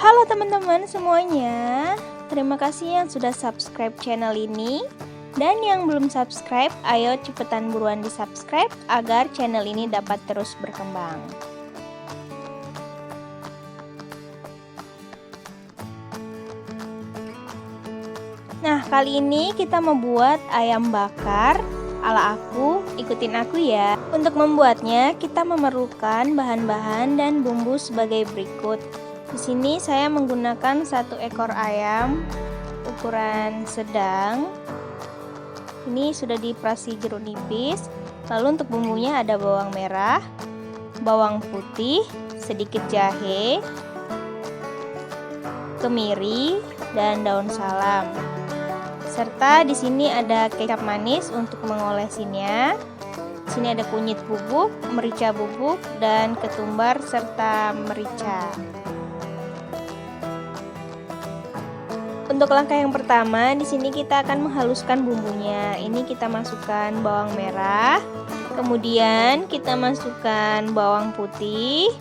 Halo teman-teman semuanya, terima kasih yang sudah subscribe channel ini. Dan yang belum subscribe, ayo cepetan buruan di subscribe agar channel ini dapat terus berkembang. Nah, kali ini kita membuat ayam bakar ala aku, ikutin aku ya. Untuk membuatnya, kita memerlukan bahan-bahan dan bumbu sebagai berikut. Di sini saya menggunakan 1 ekor ayam ukuran sedang. Ini sudah diperasi jeruk nipis. Lalu untuk bumbunya ada bawang merah, bawang putih, sedikit jahe, kemiri, dan daun salam. Serta di sini ada kecap manis untuk mengolesinya. Di sini ada kunyit bubuk, merica bubuk, dan ketumbar serta merica. Untuk langkah yang pertama, di sini kita akan menghaluskan bumbunya. Ini kita masukkan bawang merah, kemudian kita masukkan bawang putih.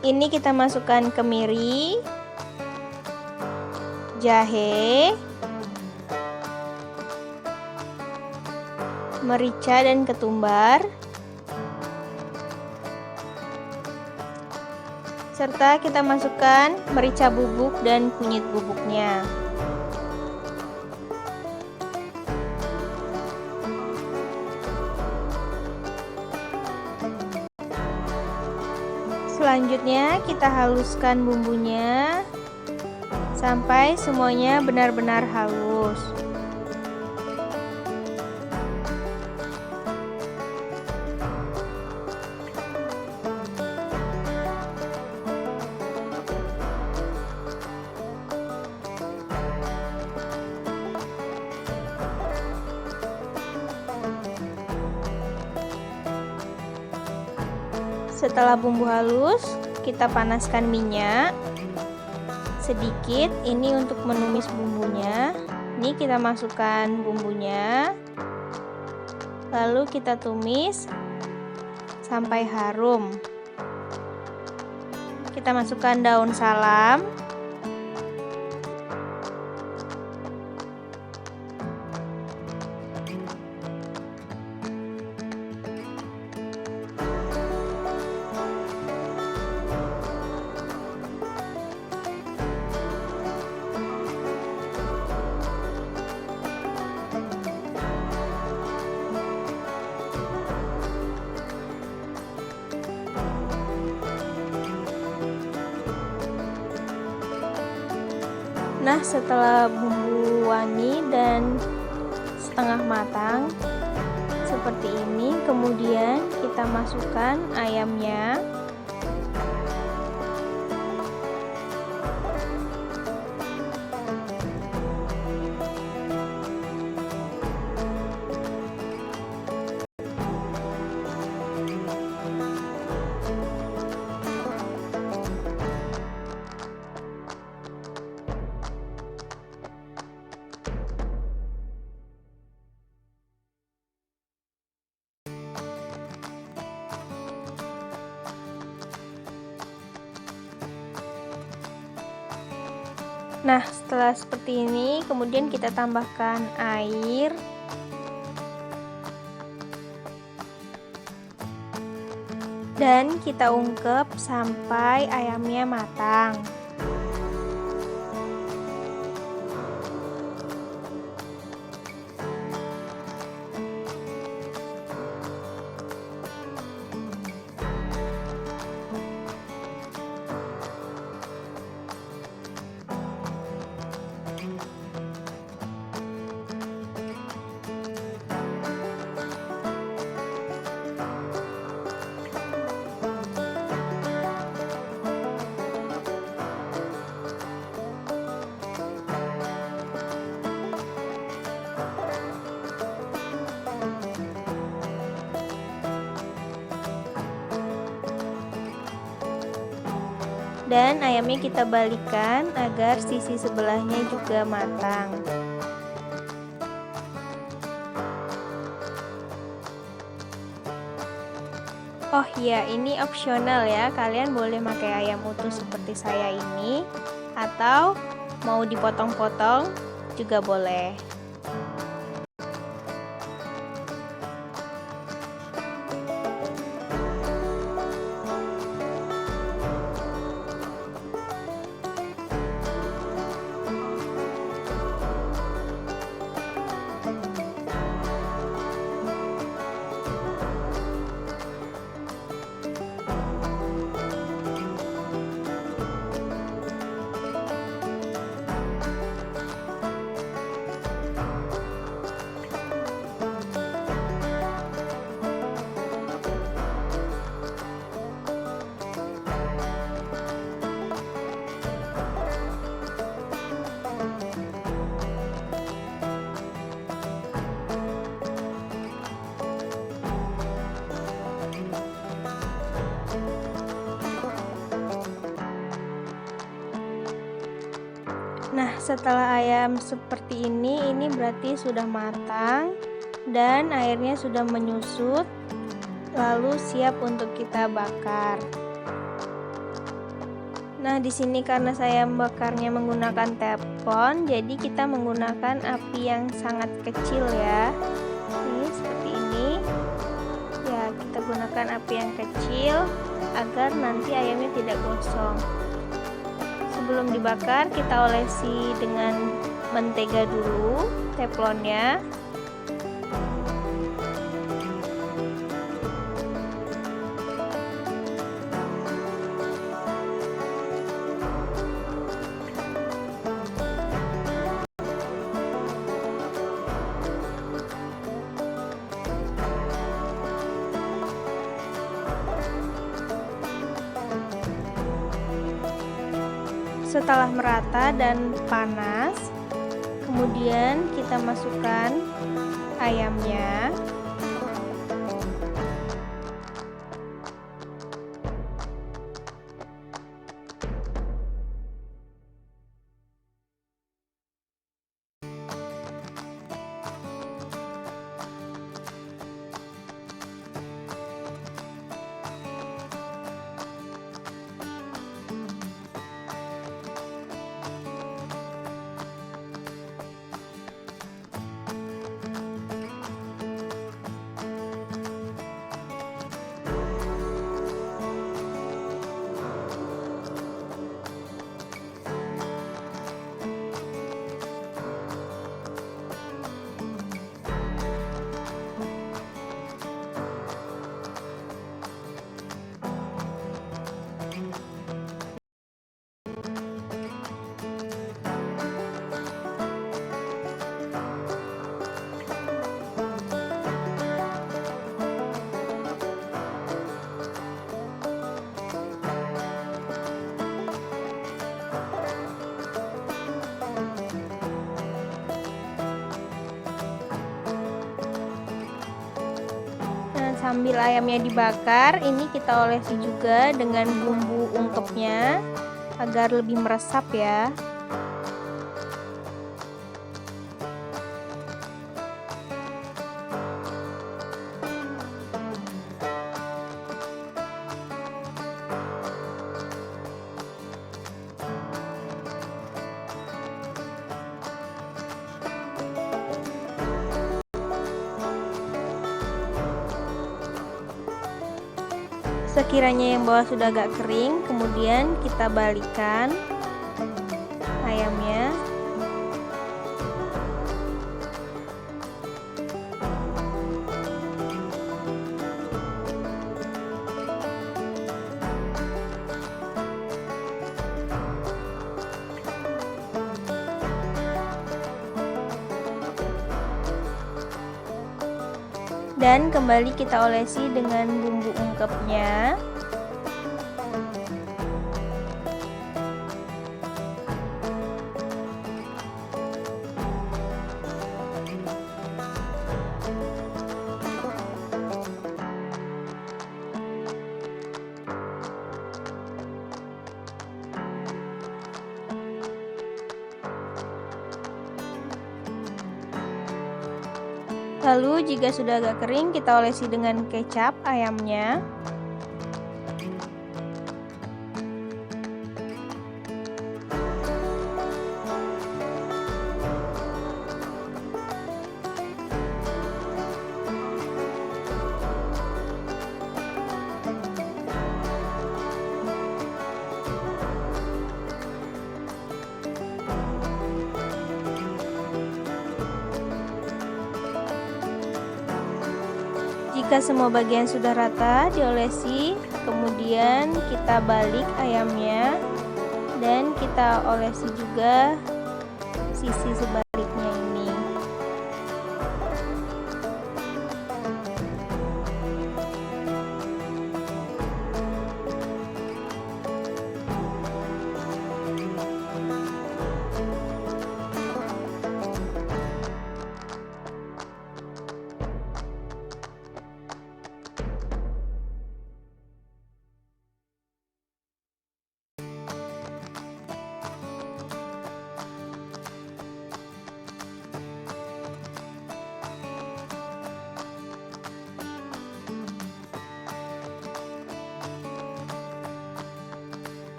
Ini kita masukkan kemiri, jahe, merica dan ketumbar, serta kita masukkan merica bubuk dan kunyit bubuknya. Selanjutnya kita haluskan bumbunya sampai semuanya benar-benar halus. Setelah bumbu halus, kita panaskan minyak sedikit, ini untuk menumis bumbunya. Ini kita masukkan bumbunya, lalu kita tumis sampai harum. Kita masukkan daun salam, Nah, setelah bumbu wangi dan setengah matang seperti ini, kemudian kita masukkan ayamnya. Nah, setelah seperti ini, kemudian kita tambahkan air. Dan kita ungkep sampai ayamnya matang. Dan ayamnya kita balikkan agar sisi sebelahnya juga matang. Oh iya, ini opsional ya. Kalian boleh pakai ayam utuh seperti saya ini, atau mau dipotong-potong juga boleh. Nah, setelah ayam seperti ini berarti sudah matang dan airnya sudah menyusut, lalu siap untuk kita bakar. Nah, di sini karena saya bakarnya menggunakan teflon, jadi kita menggunakan api yang sangat kecil ya. Ini seperti ini. Ya, kita gunakan api yang kecil agar nanti ayamnya tidak gosong. Sebelum dibakar, kita olesi dengan mentega dulu teflonnya. Setelah merata dan panas, kemudian kita masukkan ayamnya. Sambil ayamnya dibakar, ini kita olesi juga dengan bumbu ungkepnya agar lebih meresap ya. Sekiranya yang bawah sudah agak kering, kemudian kita balikan ayamnya. Dan kembali kita olesi dengan bumbu ungkepnya. Lalu jika sudah agak kering, kita olesi dengan kecap ayamnya. Jika semua bagian sudah rata, diolesi, kemudian kita balik ayamnya dan kita olesi juga sisi sebaliknya ini.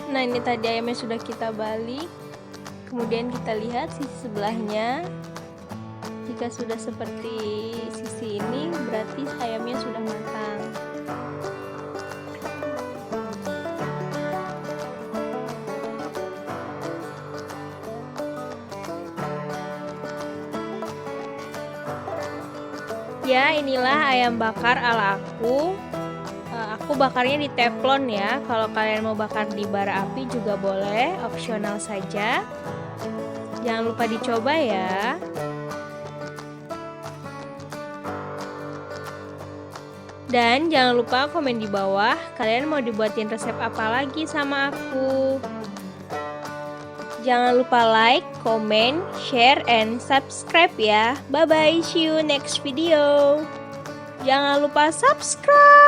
Nah, ini tadi ayamnya sudah kita balik. Kemudian kita lihat sisi sebelahnya. Jika sudah seperti sisi ini, berarti ayamnya sudah matang. Ya, inilah ayam bakar ala aku. Aku bakarnya di teflon ya. Kalau kalian mau bakar di bara api juga boleh, opsional saja. Jangan lupa dicoba ya. Dan jangan lupa komen di bawah, kalian mau dibuatin resep apa lagi sama aku. Jangan lupa like, comment, share, and subscribe ya. Bye bye, see you next video. Jangan lupa subscribe.